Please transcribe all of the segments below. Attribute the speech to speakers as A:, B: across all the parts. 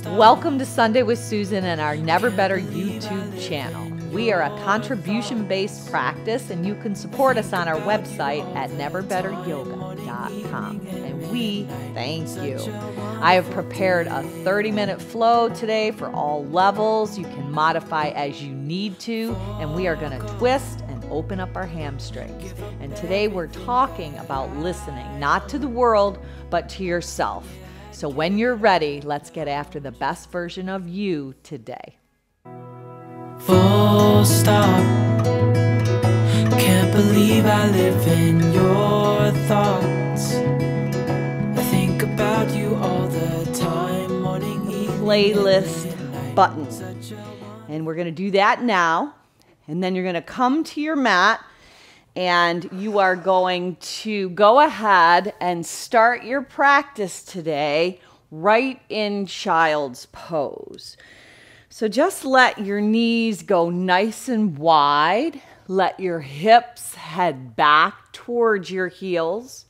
A: Welcome to Sunday with Susan and our Never Better YouTube channel. We are a contribution-based practice and you can support us on our website at neverbetteryoga.com. And we thank you. I have prepared a 30-minute flow today for all levels. You can modify as you need to, and we are going to twist and open up our hamstrings. And today we're talking about listening, not to the world, but to yourself. So when you're ready, let's get after the best version of you today.
B: Full stop. Can't believe I live in your thoughts. I think about you all the time, morning, evening.
A: Playlist button. And we're going to do that now. And then you're going to come to your mat and you are going to go ahead and start your practice today right in child's pose. So just let your knees go nice and wide. Let your hips head back towards your heels.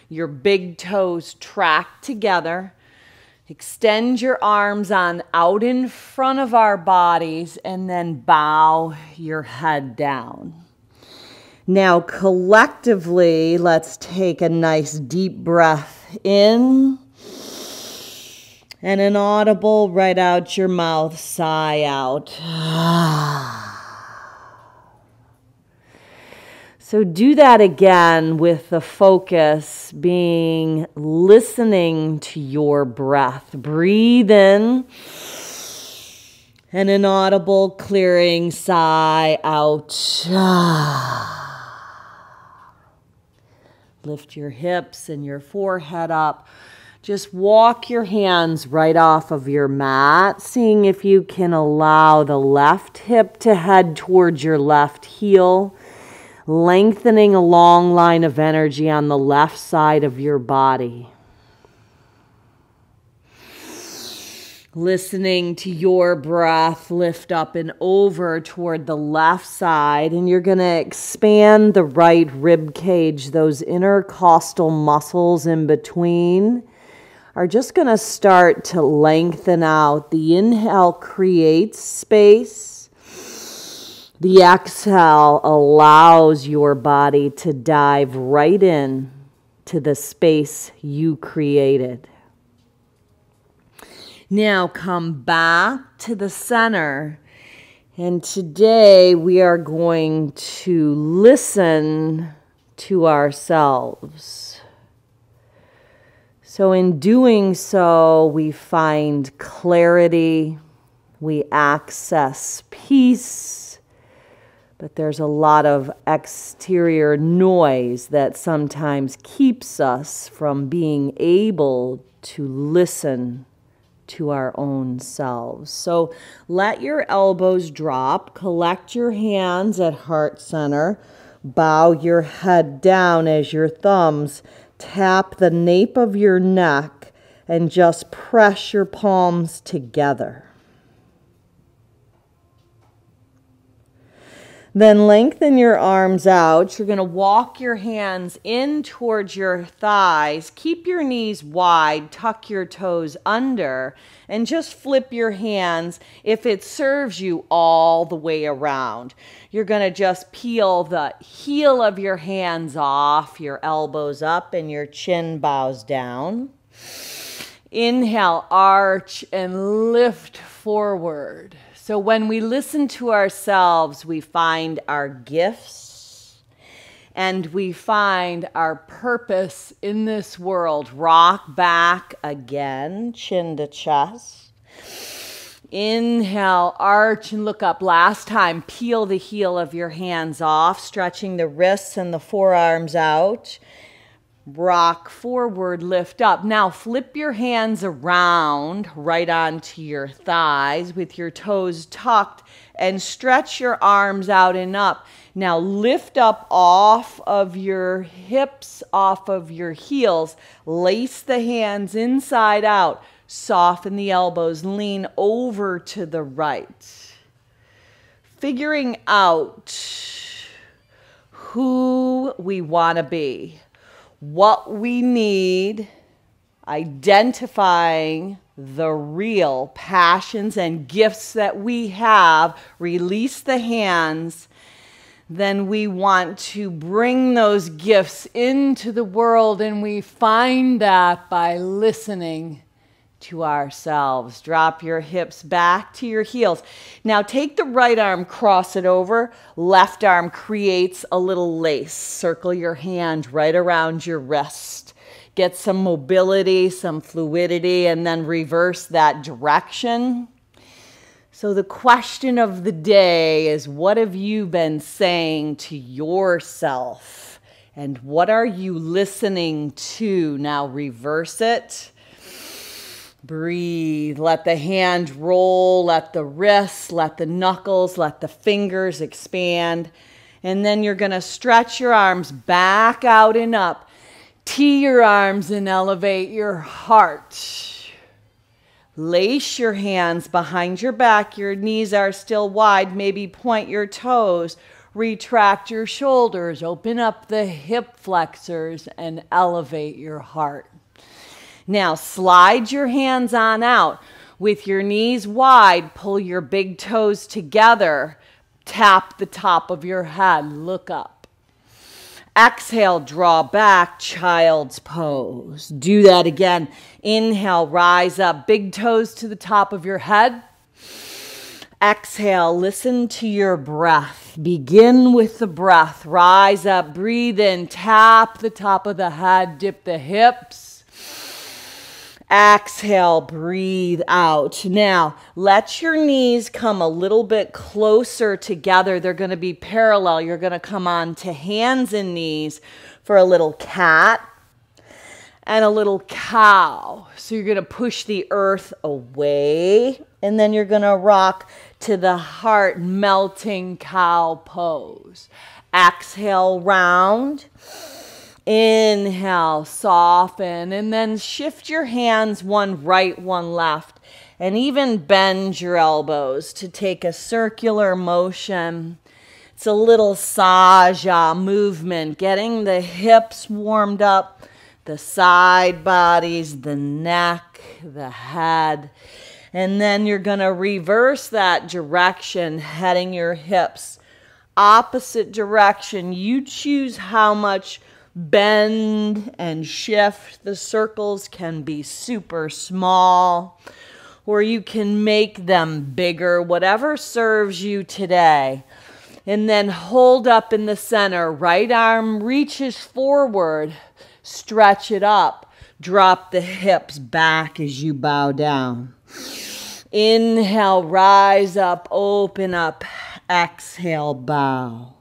A: Your big toes track together. Extend your arms on out in front of our bodies and then bow your head down. Now collectively, let's take a nice deep breath in and an audible right out your mouth sigh out. So do that again with the focus being listening to your breath. Breathe in and an audible clearing sigh out. Lift your hips and your forehead up. Just walk your hands right off of your mat, seeing if you can allow the left hip to head towards your left heel, lengthening a long line of energy on the left side of your body. Listening to your breath, lift up and over toward the left side, and you're going to expand the right rib cage. Those intercostal muscles in between are just going to start to lengthen out. The inhale creates space. The exhale allows your body to dive right in to the space you created. Now come back to the center, and today we are going to listen to ourselves. So in doing so, we find clarity, we access peace, but there's a lot of exterior noise that sometimes keeps us from being able to listen to our own selves. So let your elbows drop, collect your hands at heart center, bow your head down as your thumbs tap the nape of your neck and just press your palms together. Then lengthen your arms out. You're going to walk your hands in towards your thighs. Keep your knees wide, tuck your toes under, and just flip your hands if it serves you all the way around. You're going to just peel the heel of your hands off, your elbows up, and your chin bows down. Inhale, arch, and lift forward. So when we listen to ourselves, we find our gifts and we find our purpose in this world. Rock back again, chin to chest. Inhale, arch and look up. Last time, peel the heel of your hands off, stretching the wrists and the forearms out. Rock forward, lift up. Now flip your hands around right onto your thighs with your toes tucked and stretch your arms out and up. Now lift up off of your hips, off of your heels. Lace the hands inside out. Soften the elbows. Lean over to the right. Figuring out who we want to be. What we need, identifying the real passions and gifts that we have, release the hands, then we want to bring those gifts into the world, and we find that by listening to ourselves. Drop your hips back to your heels. Now take the right arm, cross it over. Left arm creates a little lace. Circle your hand right around your wrist. Get some mobility, some fluidity, and then reverse that direction. So the question of the day is, what have you been saying to yourself? And what are you listening to? Now reverse it. Breathe. Let the hand roll. Let the wrists, let the knuckles, let the fingers expand. And then you're going to stretch your arms back out and up. Tee your arms and elevate your heart. Lace your hands behind your back. Your knees are still wide. Maybe point your toes. Retract your shoulders. Open up the hip flexors and elevate your heart. Now slide your hands on out. With your knees wide, pull your big toes together. Tap the top of your head. Look up. Exhale, draw back, child's pose. Do that again. Inhale, rise up, big toes to the top of your head. Exhale, listen to your breath. Begin with the breath. Rise up, breathe in, tap the top of the head, dip the hips. Exhale, breathe out. Now, let your knees come a little bit closer together. They're going to be parallel. You're going to come on to hands and knees for a little cat and a little cow. So you're going to push the earth away, and then you're going to rock to the heart melting cow pose. Exhale, round. Inhale, soften, and then shift your hands one right, one left, and even bend your elbows to take a circular motion. It's a little saja movement, getting the hips warmed up, the side bodies, the neck, the head, and then you're going to reverse that direction, heading your hips opposite direction. You choose how much bend and shift. The circles can be super small, or you can make them bigger, whatever serves you today. And then hold up in the center. Right arm reaches forward. Stretch it up. Drop the hips back as you bow down. Inhale, rise up, open up. Exhale, bow.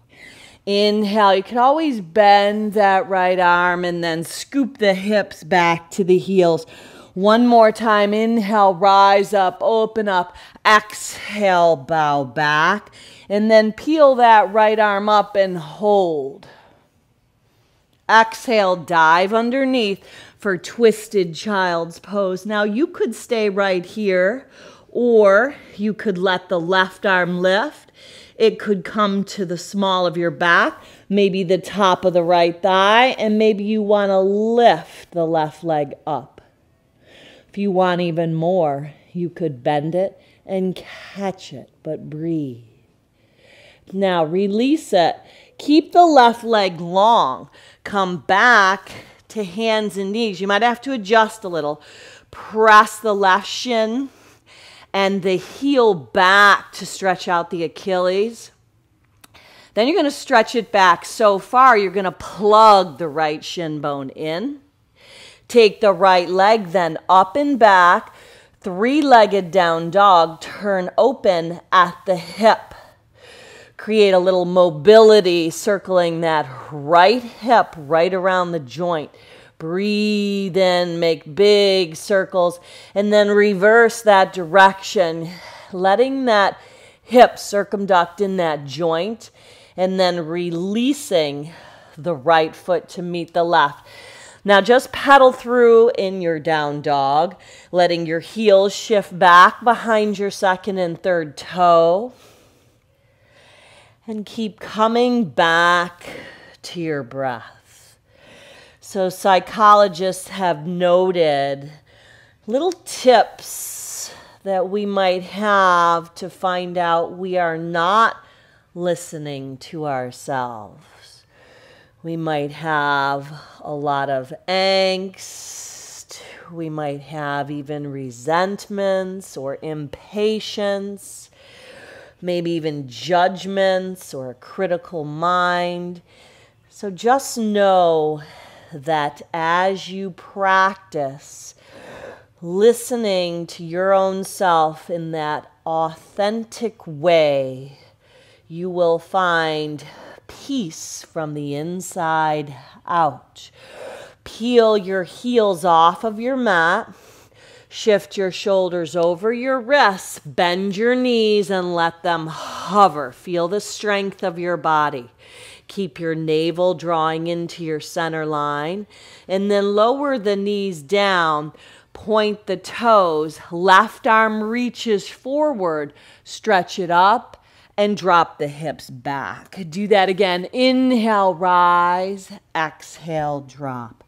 A: Inhale, you can always bend that right arm and then scoop the hips back to the heels. One more time. Inhale, rise up, open up. Exhale, bow back. And then peel that right arm up and hold. Exhale, dive underneath for twisted child's pose. Now you could stay right here, or you could let the left arm lift. It could come to the small of your back, maybe the top of the right thigh, and maybe you want to lift the left leg up. If you want even more, you could bend it and catch it, but breathe. Now release it. Keep the left leg long. Come back to hands and knees. You might have to adjust a little. Press the left shin and the heel back to stretch out the Achilles. Then you're going to stretch it back so far, you're going to plug the right shin bone in. Take the right leg then up and back, three-legged down dog, turn open at the hip. Create a little mobility, circling that right hip right around the joint. Breathe in, make big circles, and then reverse that direction, letting that hip circumduct in that joint, and then releasing the right foot to meet the left. Now just pedal through in your down dog, letting your heels shift back behind your second and third toe, and keep coming back to your breath. So psychologists have noted Little tips that we might have to find out we are not listening to ourselves. We might have a lot of angst. We might have even resentments or impatience, maybe even judgments or a critical mind. So just know that as you practice listening to your own self in that authentic way, you will find peace from the inside out. Peel your heels off of your mat. Shift your shoulders over your wrists. Bend your knees and let them hover. Feel the strength of your body. Keep your navel drawing into your center line. And then lower the knees down. Point the toes. Left arm reaches forward. Stretch it up and drop the hips back. Do that again. Inhale, rise. Exhale, drop.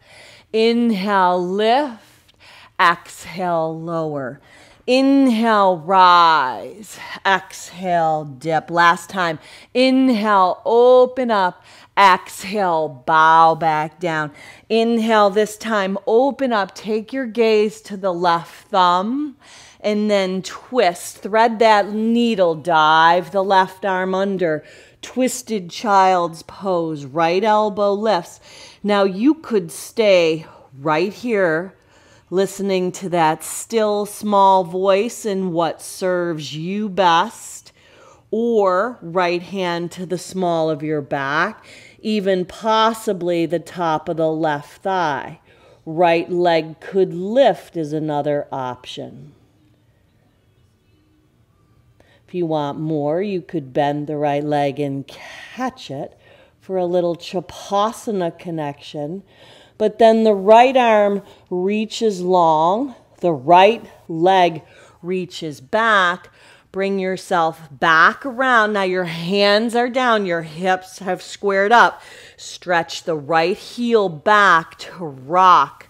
A: Inhale, lift. Exhale, lower. Inhale, rise. Exhale, dip. Last time. Inhale, open up. Exhale, bow back down. Inhale, this time, open up. Take your gaze to the left thumb and then twist. Thread that needle. Dive the left arm under. Twisted child's pose. Right elbow lifts. Now you could stay right here listening to that still small voice and what serves you best, or right hand to the small of your back, even possibly the top of the left thigh. Right leg could lift is another option. If you want more, you could bend the right leg and catch it for a little Chapasana connection. But then the right arm reaches long, the right leg reaches back. Bring yourself back around. Now your hands are down, your hips have squared up. Stretch the right heel back to rock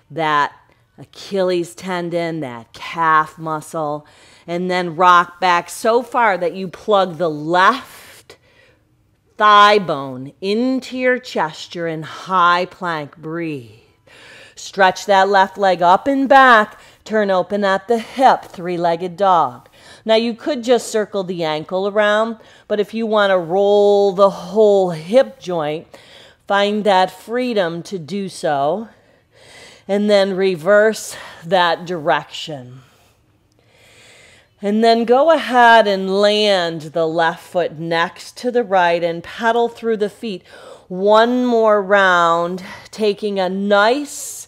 A: that Achilles tendon, that calf muscle, and then rock back so far that you plug the left thigh bone into your chest. You're in high plank. Breathe. Stretch that left leg up and back. Turn open at the hip, three-legged dog. Now you could just circle the ankle around, but if you want to roll the whole hip joint, find that freedom to do so. And then reverse that direction. And then go ahead and land the left foot next to the right and pedal through the feet. One more round, taking a nice,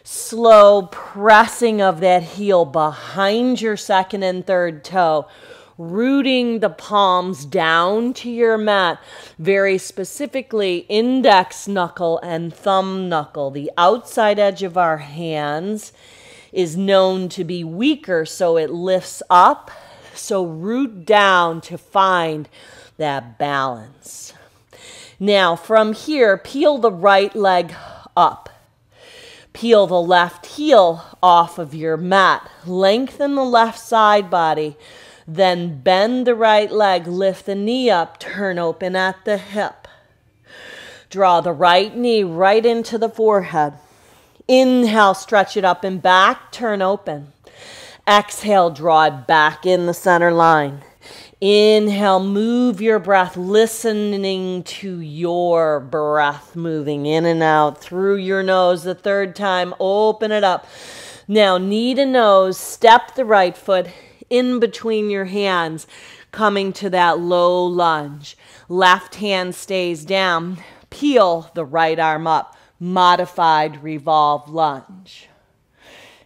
A: slow pressing of that heel behind your second and third toe, rooting the palms down to your mat, very specifically index knuckle and thumb knuckle. The outside edge of our hands is known to be weaker, so it lifts up. So root down to find that balance. Now from here, peel the right leg up. Peel the left heel off of your mat. Lengthen the left side body. Then bend the right leg, lift the knee up, turn open at the hip. Draw the right knee right into the forehead. Inhale, stretch it up and back, turn open. Exhale, draw it back in the center line. Inhale, move your breath, listening to your breath moving in and out through your nose. The third time, open it up. Now, knee to nose, step the right foot in between your hands, coming to that low lunge. Left hand stays down. Peel the right arm up. Modified revolve lunge.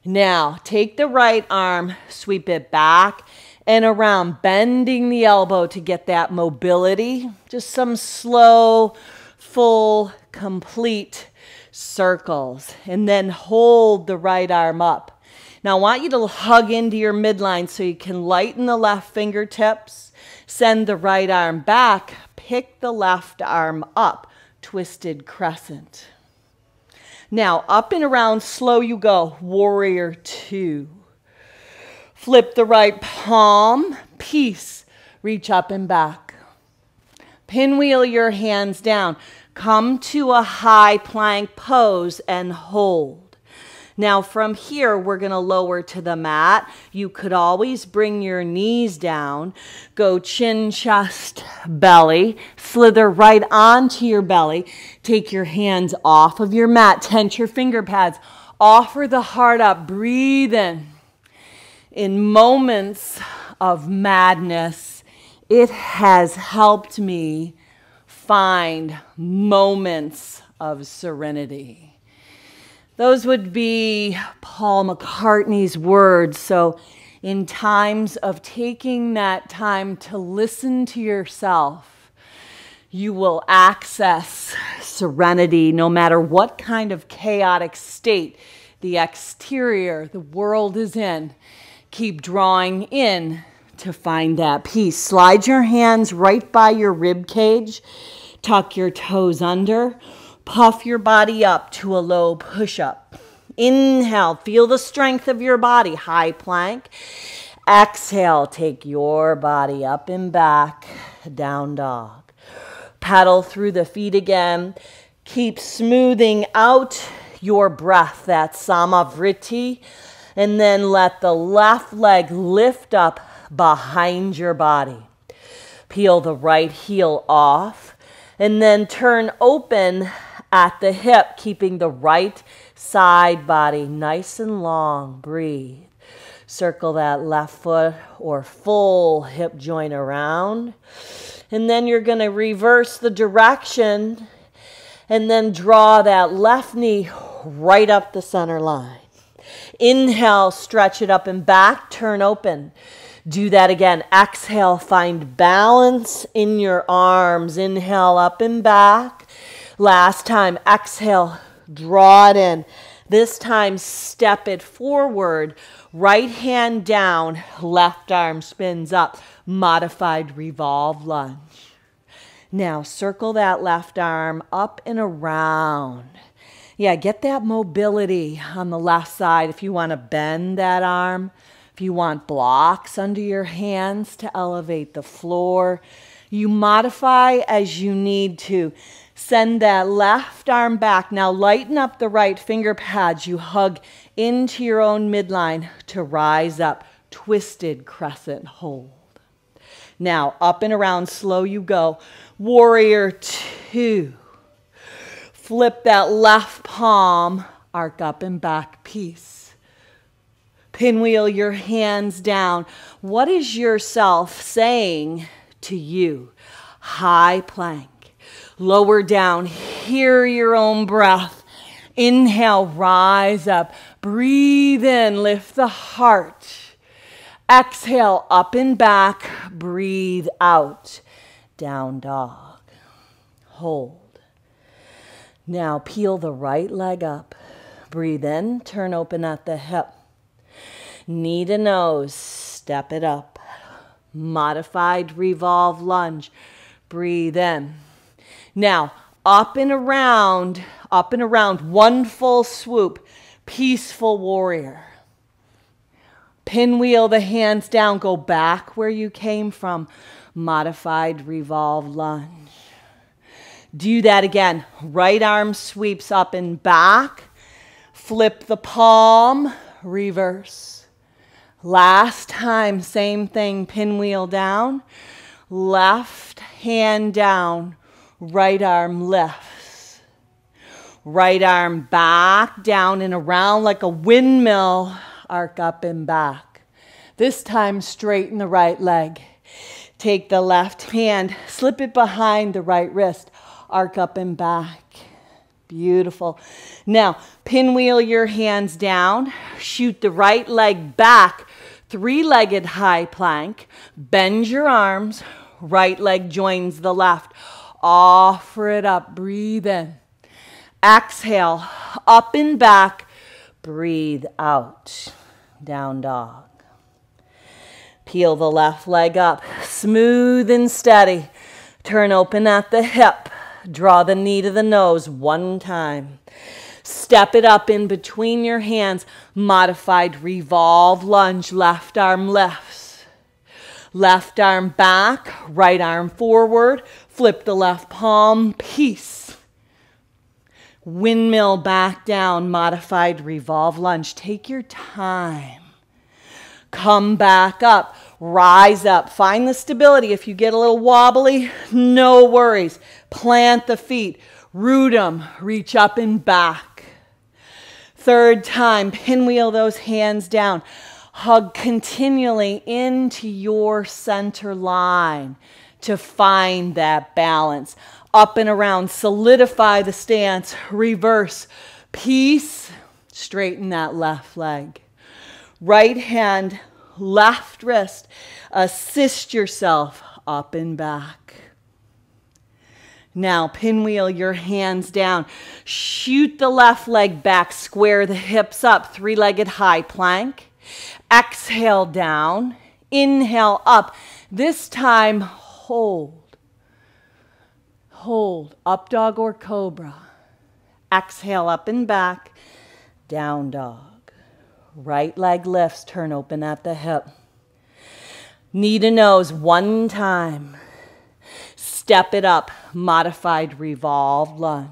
A: Now, take the right arm, sweep it back and around, bending the elbow to get that mobility. Just some slow, full, complete circles. And then hold the right arm up. Now, I want you to hug into your midline so you can lighten the left fingertips. Send the right arm back. Pick the left arm up. Twisted crescent. Now, up and around, slow you go. Warrior two. Flip the right palm, peace. Reach up and back. Pinwheel your hands down. Come to a high plank pose and hold. Now from here, we're going to lower to the mat. You could always bring your knees down. Go chin, chest, belly. Slither right onto your belly. Take your hands off of your mat. Tense your finger pads. Offer the heart up. Breathe in. In moments of madness, it has helped me find moments of serenity. Those would be Paul McCartney's words. So in times of taking that time to listen to yourself, you will access serenity no matter what kind of chaotic state the exterior, the world is in. Keep drawing in to find that peace. Slide your hands right by your rib cage. Tuck your toes under. Puff your body up to a low push-up. Inhale, feel the strength of your body, high plank. Exhale, take your body up and back, down dog. Paddle through the feet again. Keep smoothing out your breath, that samavriti. And then let the left leg lift up behind your body. Peel the right heel off. And then turn open at the hip, keeping the right side body nice and long. Breathe. Circle that left foot or full hip joint around. And then you're going to reverse the direction and then draw that left knee right up the center line. Inhale, stretch it up and back, turn open. Do that again. Exhale, find balance in your arms. Inhale, up and back. Last time, exhale, draw it in. This time, step it forward. Right hand down, left arm spins up. Modified revolve lunge. Now, circle that left arm up and around. Yeah, get that mobility on the left side if you want to bend that arm. If you want blocks under your hands to elevate the floor, you modify as you need to. Send that left arm back. Now lighten up the right finger pads. You hug into your own midline to rise up. Twisted crescent hold. Now up and around, slow you go. Warrior two. Flip that left palm, arc up and back, peace. Pinwheel your hands down. What is yourself saying to you? High plank. Lower down, hear your own breath. Inhale, rise up. Breathe in, lift the heart. Exhale, up and back. Breathe out. Down dog. Hold. Now peel the right leg up. Breathe in, turn open at the hip. Knee to nose, step it up. Modified revolve lunge. Breathe in. Now, up and around, one full swoop, peaceful warrior. Pinwheel the hands down, go back where you came from, modified revolve lunge. Do that again, right arm sweeps up and back, flip the palm, reverse. Last time, same thing, pinwheel down, left hand down, right arm lifts. Right arm back, down and around like a windmill, arc up and back. This time, straighten the right leg. Take the left hand, slip it behind the right wrist, arc up and back. Beautiful. Now, pinwheel your hands down, shoot the right leg back, three-legged high plank, bend your arms, right leg joins the left. Offer it up, breathe in. Exhale, up and back, breathe out. Down dog. Peel the left leg up, smooth and steady. Turn open at the hip. Draw the knee to the nose one time. Step it up in between your hands. Modified revolve lunge. Left arm lifts. Left arm back. Right arm forward. Flip the left palm. Peace. Windmill back down. Modified revolve lunge. Take your time. Come back up. Rise up. Find the stability. If you get a little wobbly, no worries. Plant the feet. Root them. Reach up and back. Third time, pinwheel those hands down. Hug continually into your center line to find that balance. Up and around, solidify the stance. Reverse. Peace. Straighten that left leg. Right hand, left wrist. Assist yourself up and back. Now pinwheel your hands down. Shoot the left leg back. Square the hips up. Three-legged high plank. Exhale down. Inhale up. This time hold. Hold. Up dog or cobra. Exhale up and back. Down dog. Right leg lifts. Turn open at the hip. Knee to nose one time. Step it up, modified revolve lunge.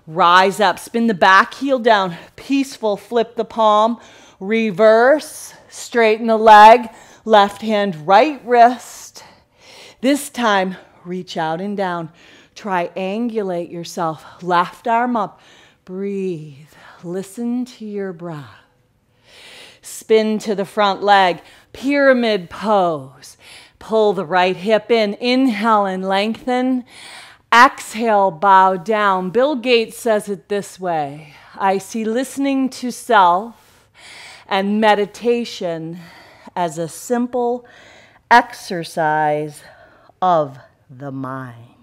A: Rise up, spin the back heel down, peaceful, flip the palm, reverse, straighten the leg, left hand, right wrist. This time, reach out and down. Triangulate yourself, left arm up, breathe, listen to your breath. Spin to the front leg, pyramid pose. Pull the right hip in. Inhale and lengthen. Exhale, bow down. Bill Gates says it this way. I see listening to self and meditation as a simple exercise of the mind.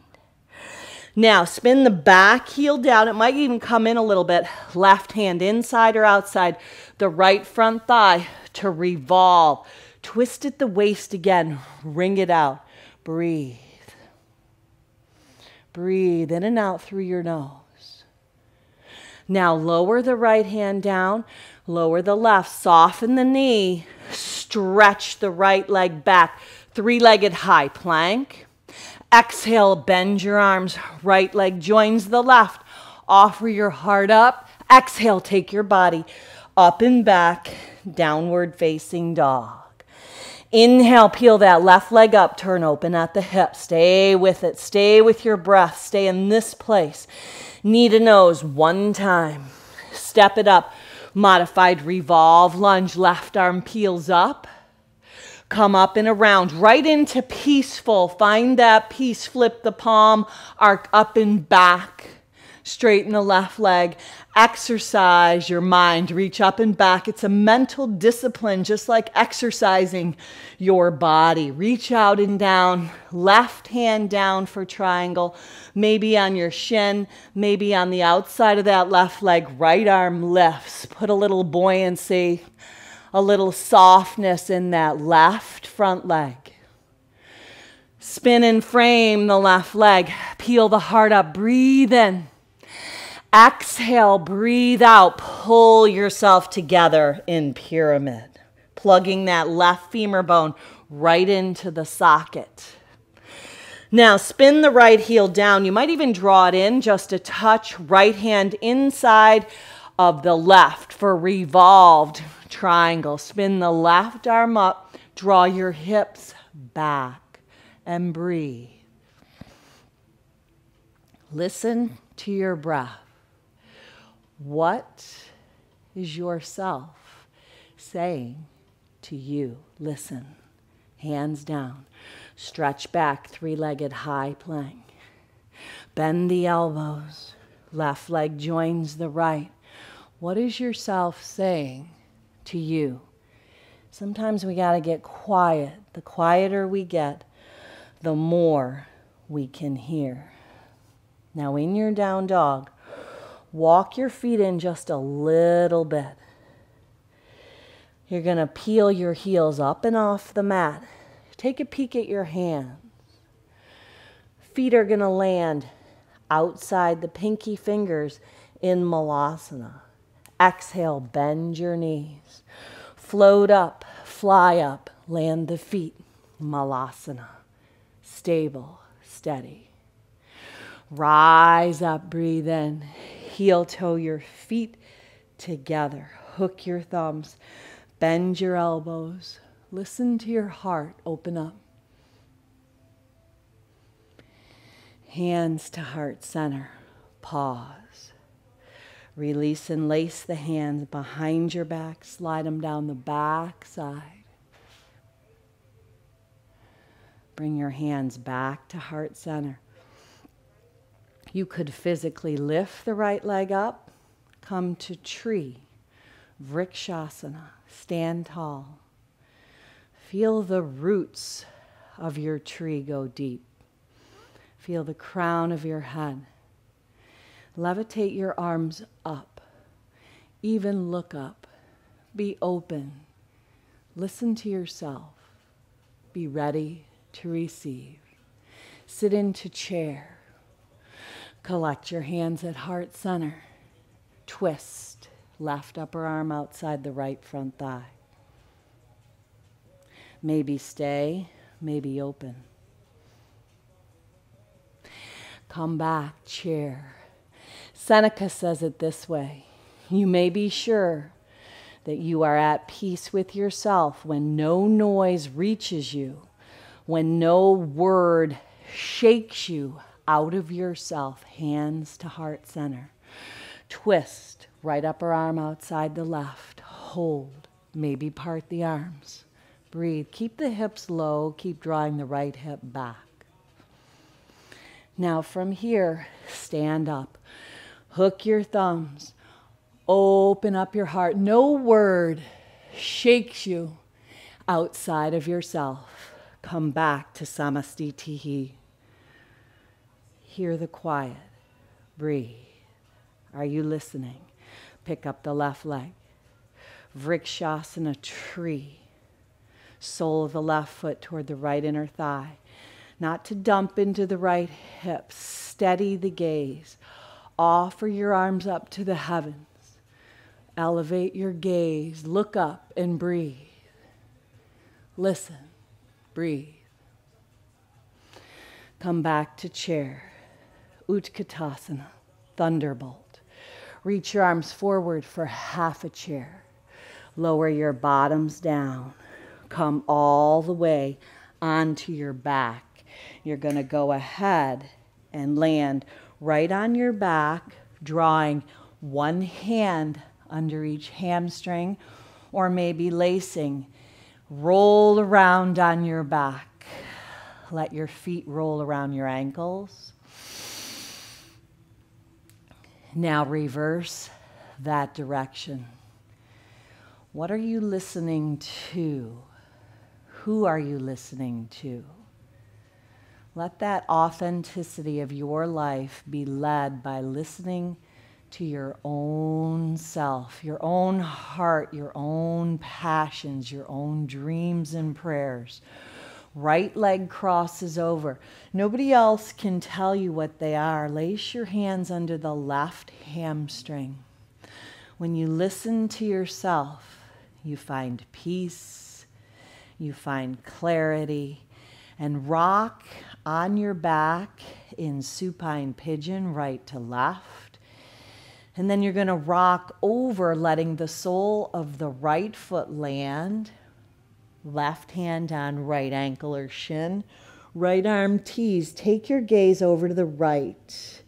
A: Now, spin the back heel down. It might even come in a little bit. Left hand inside or outside. The right front thigh to revolve. Twist at the waist again. Wring it out. Breathe. Breathe in and out through your nose. Now lower the right hand down. Lower the left. Soften the knee. Stretch the right leg back. Three-legged high plank. Exhale, bend your arms. Right leg joins the left. Offer your heart up. Exhale, take your body up and back. Downward facing dog. Inhale, peel that left leg up, turn open at the hip. Stay with it. Stay with your breath. Stay in this place. Knee to nose one time. Step it up. Modified revolve lunge. Left arm peels up. Come up and around. Right into peaceful. Find that peace. Flip the palm. Arc up and back. Straighten the left leg. Exercise your mind. Reach up and back. It's a mental discipline, just like exercising your body. Reach out and down. Left hand down for triangle. Maybe on your shin. Maybe on the outside of that left leg. Right arm lifts. Put a little buoyancy, a little softness in that left front leg. Spin and frame the left leg. Peel the heart up. Breathe in. Exhale, breathe out, pull yourself together in pyramid, plugging that left femur bone right into the socket. Now spin the right heel down. You might even draw it in just a touch. Right hand inside of the left for revolved triangle. Spin the left arm up, draw your hips back and breathe. Listen to your breath. What is yourself saying to you? Listen. Hands down. Stretch back, three-legged high plank. Bend the elbows. Left leg joins the right. What is yourself saying to you? Sometimes we got to get quiet. The quieter we get, the more we can hear. Now in your down dog, walk your feet in just a little bit. You're going to peel your heels up and off the mat. Take a peek at your hands. Feet are going to land outside the pinky fingers in Malasana. Exhale, bend your knees. Float up, fly up, land the feet. Malasana. Stable, steady. Rise up, breathe in. Heel toe your feet together. Hook your thumbs. Bend your elbows. Listen to your heart. Open up. Hands to heart center. Pause. Release and lace the hands behind your back. Slide them down the back side. Bring your hands back to heart center. You could physically lift the right leg up. Come to tree. Vrikshasana. Stand tall. Feel the roots of your tree go deep. Feel the crown of your head. Levitate your arms up. Even look up. Be open. Listen to yourself. Be ready to receive. Sit into chair. Collect your hands at heart center. Twist. Left upper arm outside the right front thigh. Maybe stay, maybe open. Come back, chair. Seneca says it this way. You may be sure that you are at peace with yourself when no noise reaches you, when no word shakes you out of yourself. Hands to heart center. Twist, right upper arm outside the left. Hold, maybe part the arms. Breathe. Keep the hips low. Keep drawing the right hip back. Now from here, stand up. Hook your thumbs. Open up your heart. No word shakes you outside of yourself. Come back to Samastitihi. Hear the quiet. Breathe. Are you listening? Pick up the left leg. Vrikshasana, tree. Sole of the left foot toward the right inner thigh. Not to dump into the right hip. Steady the gaze. Offer your arms up to the heavens. Elevate your gaze. Look up and breathe. Listen. Breathe. Come back to chair. Utkatasana. Thunderbolt. Reach your arms forward for half a chair. Lower your bottoms down. Come all the way onto your back. You're going to go ahead and land right on your back, drawing one hand under each hamstring, or maybe lacing. Roll around on your back. Let your feet roll around your ankles. Now reverse that direction. What are you listening to? Who are you listening to? Let that authenticity of your life be led by listening to your own self, your own heart, your own passions, your own dreams and prayers. Right leg crosses over. Nobody else can tell you what they are. Lace your hands under the left hamstring. When you listen to yourself, you find peace, you find clarity, and rock on your back in supine pigeon, right to left. And then you're going to rock over, letting the sole of the right foot land. Left hand on right ankle or shin. Right arm tease. Take your gaze over to the right.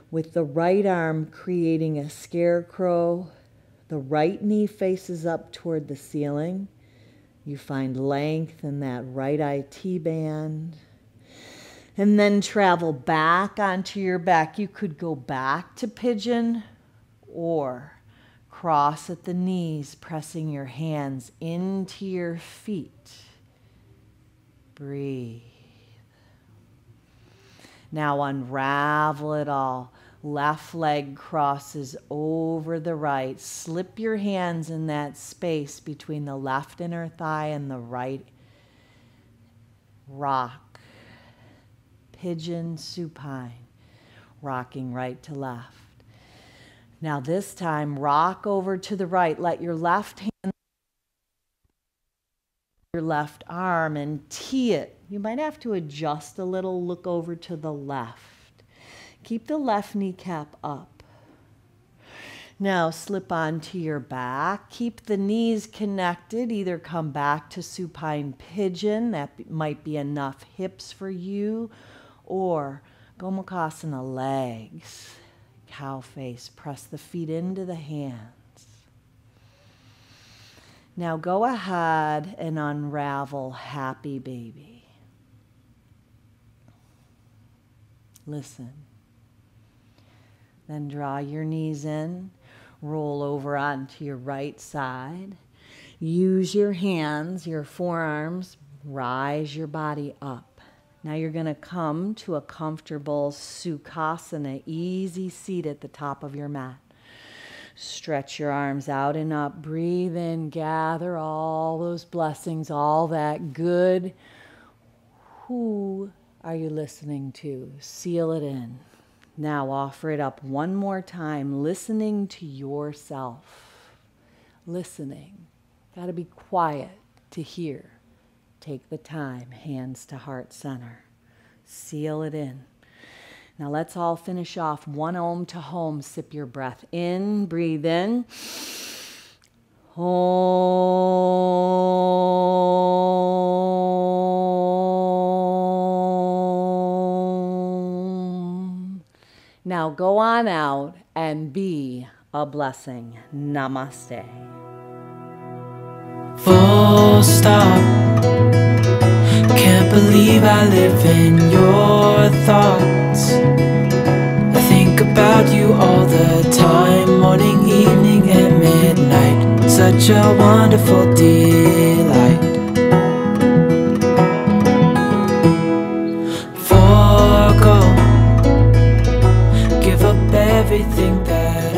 A: With the right arm creating a scarecrow. The right knee faces up toward the ceiling. You find length in that right IT band. And then travel back onto your back. You could go back to pigeon or cross at the knees, pressing your hands into your feet. Breathe. Now unravel it all. Left leg crosses over the right. Slip your hands in that space between the left inner thigh and the right. Rock. Pigeon supine. Rocking right to left. Now this time, rock over to the right. Let your left hand, your left arm, and tee it. You might have to adjust a little, look over to the left. Keep the left kneecap up. Now slip onto your back. Keep the knees connected. Either come back to supine pigeon. That might be enough hips for you. Or Gomukhasana legs. Cow face. Press the feet into the hands. Now go ahead and unravel happy baby. Listen. Then draw your knees in. Roll over onto your right side. Use your hands, your forearms. Rise your body up. Now you're going to come to a comfortable Sukhasana, easy seat at the top of your mat. Stretch your arms out and up. Breathe in, gather all those blessings, all that good. Who are you listening to? Seal it in. Now offer it up one more time, listening to yourself. Listening. Got to be quiet to hear. Take the time, hands to heart center. Seal it in. Now let's all finish off. One Om to home. Sip your breath in. Breathe in. Om. Now go on out and be a blessing. Namaste.
B: Full stop. Can't believe I live in your thoughts. I think about you all the time, morning, evening, and midnight. Such a wonderful delight. Forgo, give up everything that